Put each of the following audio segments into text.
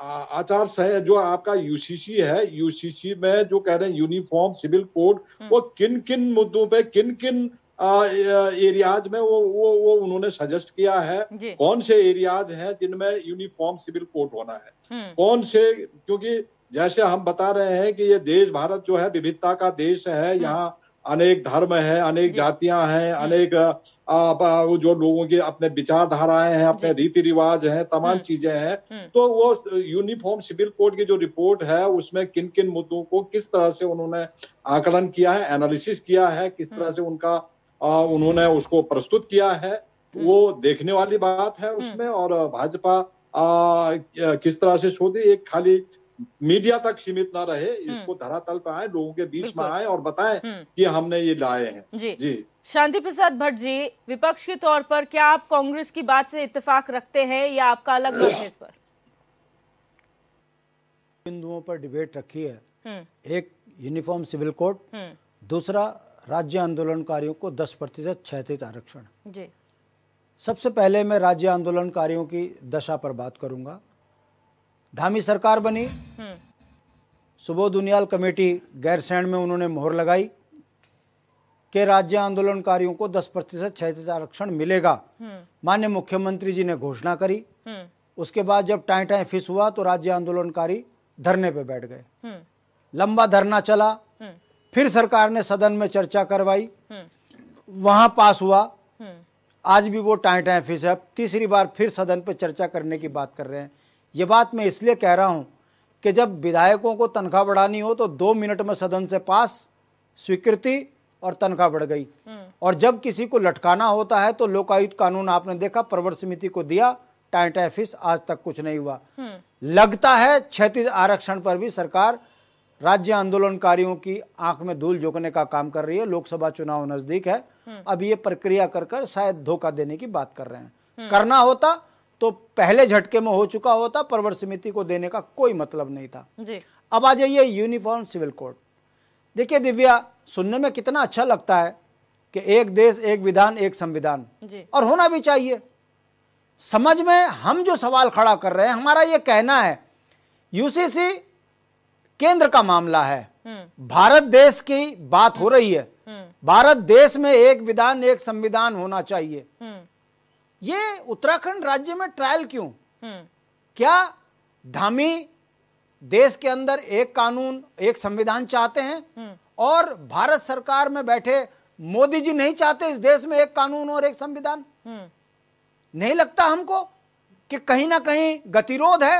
आचार संहिता जो आपका यूसीसी है, यूसीसी में जो कह रहे हैं यूनिफॉर्म सिविल कोड, वो किन किन मुद्दों पे, किन किन एरियाज में वो उन्होंने सजेस्ट किया है, कौन से एरियाज हैं जिनमें यूनिफॉर्म सिविल कोड होना है, कौन से, क्योंकि जैसे हम बता रहे हैं कि ये देश भारत जो है विविधता का देश है, यहाँ अनेक धर्म है, अनेक जातियां हैं, अनेक जो लोगों की अपने विचारधाराएं हैं, अपने रीति रिवाज हैं, तमाम चीजें हैं। तो वो यूनिफॉर्म सिविल कोड की जो रिपोर्ट है उसमें किन किन मुद्दों को किस तरह से उन्होंने आकलन किया है, एनालिसिस किया है, किस तरह से उनका उन्होंने उसको प्रस्तुत किया है, वो देखने वाली बात है उसमें। और भाजपा किस तरह से सोची, एक खाली मीडिया तक सीमित ना रहे, इसको धरातल पर आए, लोगों के बीच में आए और बताएं कि हमने ये लाए हैं। जी शांति प्रसाद भट्ट जी, विपक्ष के तौर पर क्या आप कांग्रेस की बात से इत्तेफाक रखते हैं या आपका अलग मत है इस पर? बिंदुओं पर डिबेट रखी है, एक यूनिफॉर्म सिविल कोड, दूसरा राज्य आंदोलनकारियों को 10% क्षैतिज आरक्षण। जी सबसे पहले मैं राज्य आंदोलनकारियों की दशा पर बात करूंगा। धामी सरकार बनी, सुबोध उनियाल कमेटी गैरसैंण में उन्होंने मोहर लगाई कि राज्य आंदोलनकारियों को 10% क्षैतिज आरक्षण मिलेगा। माननीय मुख्यमंत्री जी ने घोषणा करी। उसके बाद जब टाइम टाइम फिस हुआ तो राज्य आंदोलनकारी धरने पे बैठ गए। लंबा धरना चला, फिर सरकार ने सदन में चर्चा करवाई, वहां पास हुआ। आज भी वो टाइम टाइम फिस है। तीसरी बार फिर सदन पे चर्चा करने की बात कर रहे हैं। ये बात मैं इसलिए कह रहा हूं कि जब विधायकों को तनख्वाह बढ़ानी हो तो 2 मिनट में सदन से पास, स्वीकृति और तनख्वाह बढ़ गई। और जब किसी को लटकाना होता है तो लोकायुक्त कानून आपने देखा, प्रवर समिति को दिया, टाइम टाइम फिस, आज तक कुछ नहीं हुआ। लगता है क्षैतिज आरक्षण पर भी सरकार राज्य आंदोलनकारियों की आंख में धूल झोंकने का काम कर रही है। लोकसभा चुनाव नजदीक है, अब ये प्रक्रिया कर शायद धोखा देने की बात कर रहे हैं। करना होता तो पहले झटके में हो चुका होता, प्रवर समिति को देने का कोई मतलब नहीं था जी। अब आ जाइए यूनिफॉर्म सिविल कोड। देखिए दिव्या, सुनने में कितना अच्छा लगता है कि एक देश एक विधान एक संविधान, और होना भी चाहिए। समझ में हम जो सवाल खड़ा कर रहे हैं, हमारा ये कहना है यूसीसी केंद्र का मामला है, भारत देश की बात हो रही है, भारत देश में एक विधान एक संविधान होना चाहिए। ये उत्तराखंड राज्य में ट्रायल क्यों? क्या धामी देश के अंदर एक कानून एक संविधान चाहते हैं और भारत सरकार में बैठे मोदी जी नहीं चाहते इस देश में एक कानून और एक संविधान? नहीं लगता हमको कि कहीं ना कहीं गतिरोध है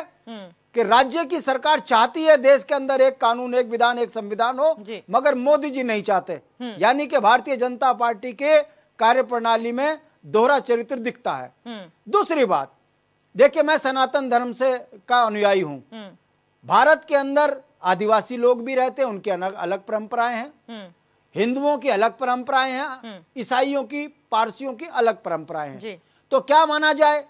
कि राज्य की सरकार चाहती है देश के अंदर एक कानून एक विधान एक संविधान हो, मगर मोदी जी नहीं चाहते। यानी कि भारतीय जनता पार्टी के कार्यप्रणाली में दोहरा चरित्र दिखता है। दूसरी बात, देखिए मैं सनातन धर्म से का अनुयायी हूं। भारत के अंदर आदिवासी लोग भी रहते हैं, उनकी अलग अलग परंपराएं हैं, हिंदुओं की अलग परंपराएं हैं, ईसाइयों की, पारसियों की अलग परंपराएं हैं। तो क्या माना जाए?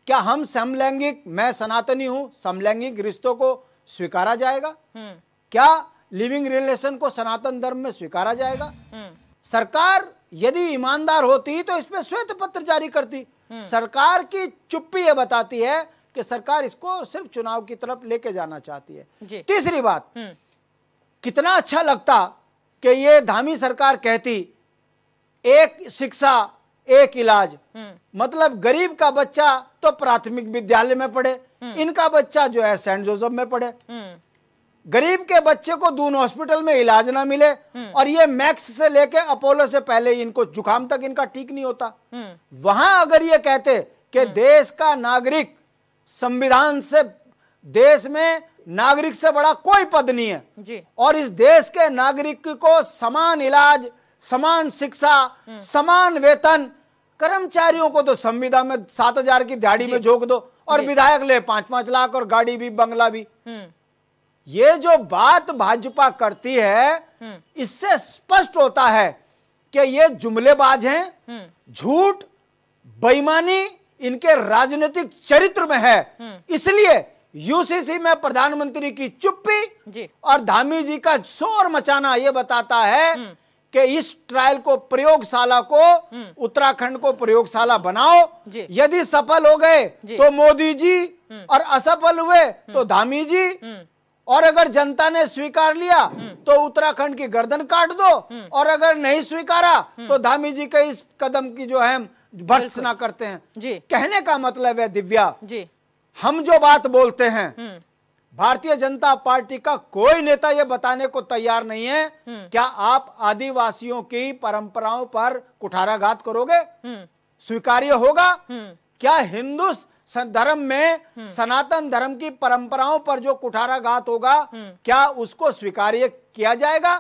क्या हम समलैंगिक, मैं सनातनी हूं, समलैंगिक रिश्तों को स्वीकारा जाएगा? क्या लिविंग रिलेशन को सनातन धर्म में स्वीकारा जाएगा? सरकार यदि ईमानदार होती तो इस पे श्वेत पत्र जारी करती। सरकार की चुप्पी ये बताती है कि सरकार इसको सिर्फ चुनाव की तरफ लेके जाना चाहती है। तीसरी बात, कितना अच्छा लगता कि ये धामी सरकार कहती एक शिक्षा एक इलाज, मतलब गरीब का बच्चा तो प्राथमिक विद्यालय में पढ़े, इनका बच्चा जो है सेंट जोसेफ में पढ़े। गरीब के बच्चे को दून हॉस्पिटल में इलाज ना मिले, और ये मैक्स से लेके अपोलो से पहले इनको जुकाम तक इनका ठीक नहीं होता। वहां अगर ये कहते कि देश का नागरिक, संविधान से, देश में नागरिक से बड़ा कोई पद नहीं है, और इस देश के नागरिक को समान इलाज, समान शिक्षा, समान वेतन, कर्मचारियों को तो संविदा में 7,000 की दिहाड़ी में झोंक दो, और विधायक ले 5-5 लाख और गाड़ी भी बंगला भी। ये जो बात भाजपा करती है, इससे स्पष्ट होता है कि ये जुमलेबाज हैं, झूठ बेईमानी इनके राजनीतिक चरित्र में है। इसलिए यूसीसी में प्रधानमंत्री की चुप्पी और धामी जी का शोर मचाना ये बताता है कि इस ट्रायल को, प्रयोगशाला को, उत्तराखंड को प्रयोगशाला बनाओ। यदि सफल हो गए तो मोदी जी, और असफल हुए तो धामी जी, और अगर जनता ने स्वीकार लिया तो उत्तराखंड की गर्दन काट दो, और अगर नहीं स्वीकारा तो धामी जी के इस कदम की जो है भर्त्सना करते हैं। कहने का मतलब है दिव्या, हम जो बात बोलते हैं, भारतीय जनता पार्टी का कोई नेता ये बताने को तैयार नहीं है क्या आप आदिवासियों की परंपराओं पर कुठाराघात करोगे? स्वीकार्य होगा क्या? हिंदू धर्म में सनातन धर्म की परंपराओं पर जो कुठाराघात होगा, क्या उसको स्वीकार्य किया जाएगा?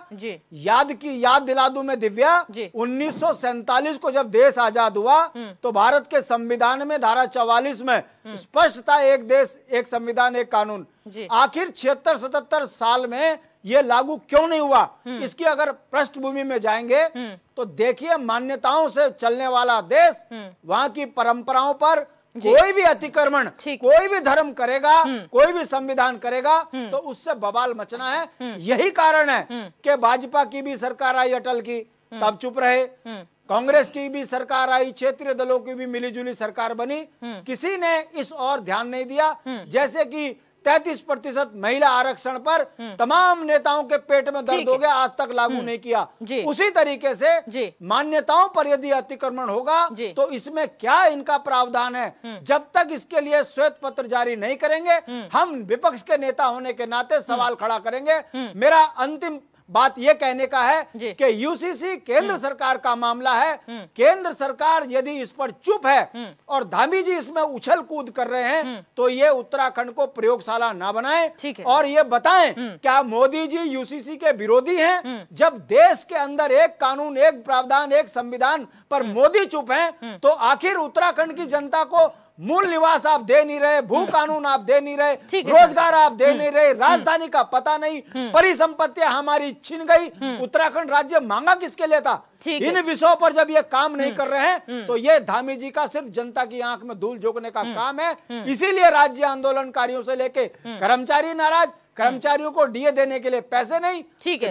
याद दिला दूं मैं दिव्या, 1947 को जब देश आजाद हुआ तो भारत के संविधान में धारा 44 में स्पष्ट था, एक देश एक संविधान एक कानून। आखिर 76-77 साल में ये लागू क्यों नहीं हुआ? इसकी अगर पृष्ठभूमि में जाएंगे तो देखिए, मान्यताओं से चलने वाला देश, वहां की परंपराओं पर कोई भी अतिक्रमण, कोई भी धर्म करेगा, कोई भी संविधान करेगा तो उससे बवाल मचना है। यही कारण है कि भाजपा की भी सरकार आई अटल की, तब चुप रहे, कांग्रेस की भी सरकार आई, क्षेत्रीय दलों की भी मिलीजुली सरकार बनी, किसी ने इस ओर ध्यान नहीं दिया। जैसे कि 33% महिला आरक्षण पर तमाम नेताओं के पेट में दर्द हो गया, आज तक लागू नहीं किया। उसी तरीके से मान्यताओं पर यदि अतिक्रमण होगा तो इसमें क्या इनका प्रावधान है? जब तक इसके लिए श्वेत पत्र जारी नहीं करेंगे, हम विपक्ष के नेता होने के नाते सवाल खड़ा करेंगे। मेरा अंतिम बात यह कहने का है कि यूसीसी केंद्र सरकार का मामला है। केंद्र सरकार यदि इस पर चुप है और धामी जी इसमें उछल कूद कर रहे हैं तो ये उत्तराखंड को प्रयोगशाला ना बनाएं और ये बताएं क्या मोदी जी यूसीसी के विरोधी हैं? जब देश के अंदर एक कानून, एक प्रावधान, एक संविधान पर मोदी चुप हैं तो आखिर उत्तराखंड की जनता को मूल निवास आप दे नहीं रहे, भू कानून आप दे नहीं रहे, रोजगार आप दे नहीं रहे, राजधानी का पता नहीं, परिसंपत्तियां हमारी छिन गई, उत्तराखंड राज्य मांगा किसके लिए था? इन विषयों पर जब ये काम नहीं कर रहे हैं तो ये धामी जी का सिर्फ जनता की आंख में धूल झोंकने का काम है। इसीलिए राज्य आंदोलनकारियों से लेके कर्मचारी नाराज, कर्मचारियों को डीए देने के लिए पैसे नहीं,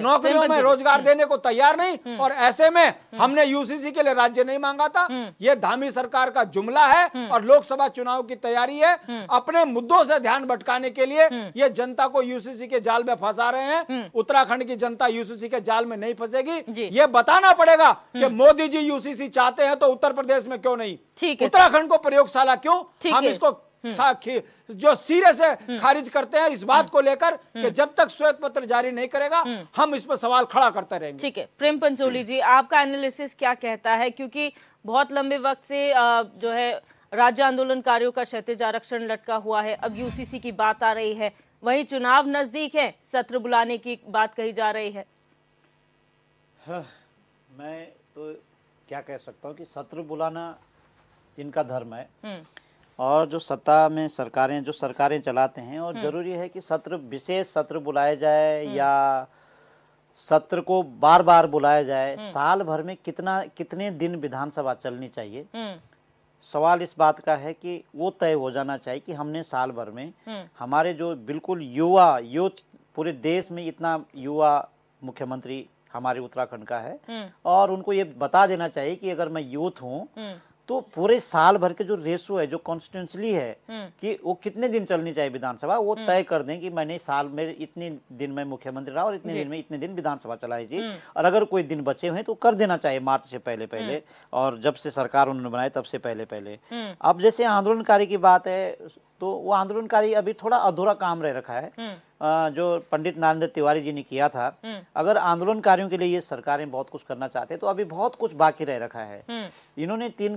नौकरियों में रोजगार देने को तैयार नहीं, और ऐसे में हमने यूसीसी के लिए राज्य नहीं मांगा था। ये धामी सरकार का जुमला है और लोकसभा चुनाव की तैयारी है। अपने मुद्दों से ध्यान भटकाने के लिए ये जनता को यूसीसी के जाल में फंसा रहे हैं। उत्तराखंड की जनता यूसीसी के जाल में नहीं फंसेगी। ये बताना पड़ेगा कि मोदी जी यूसीसी चाहते हैं तो उत्तर प्रदेश में क्यों नहीं, उत्तराखंड को प्रयोगशाला क्यों? हम इसको जो सिरे से खारिज करते हैं इस बात को लेकर कि जब तक श्वेत पत्र जारी नहीं करेगा हम इस पर सवाल खड़ा करते रहेंगे। ठीक है, प्रेम पंचोली जी, आपका एनालिसिस क्या कहता है? क्योंकि बहुत लंबे वक्त से जो है राज्य आंदोलनकारियों का क्षैतिज आरक्षण लटका हुआ है, अब यूसीसी की बात आ रही है, वहीं चुनाव नजदीक है, सत्र बुलाने की बात कही जा रही है। मैं तो क्या कह सकता हूँ कि सत्र बुलाना इनका धर्म है और जो सत्ता में सरकारें, जो सरकारें चलाते हैं, और जरूरी है कि सत्र, विशेष सत्र बुलाए जाए या सत्र को बार बार बुलाया जाए। साल भर में कितने दिन विधानसभा चलनी चाहिए? सवाल इस बात का है कि वो तय हो जाना चाहिए कि हमने साल भर में हमारे जो बिल्कुल यूथ, पूरे देश में इतना युवा मुख्यमंत्री हमारे उत्तराखंड का है, और उनको ये बता देना चाहिए कि अगर मैं यूथ हूँ तो पूरे साल भर के जो रेशो है, जो कॉन्स्टिट्यूंसली है कि वो कितने दिन चलनी चाहिए विधानसभा, वो तय कर दें कि मैंने साल में इतने दिन में मुख्यमंत्री रहा और इतने दिन में इतने दिन विधानसभा चलाई थी, और अगर कोई दिन बचे हुए तो कर देना चाहिए मार्च से पहले और जब से सरकार उन्होंने बनाई तब से पहले। अब जैसे आंदोलनकारी की बात है तो वो आंदोलनकारी अभी थोड़ा अधूरा काम रह रखा है जो पंडित नरेंद्र तिवारी जी ने किया था। अगर आंदोलनकारियों के लिए ये सरकारें बहुत कुछ करना चाहते तो अभी बहुत कुछ बाकी रह रखा है। इन्होंने 3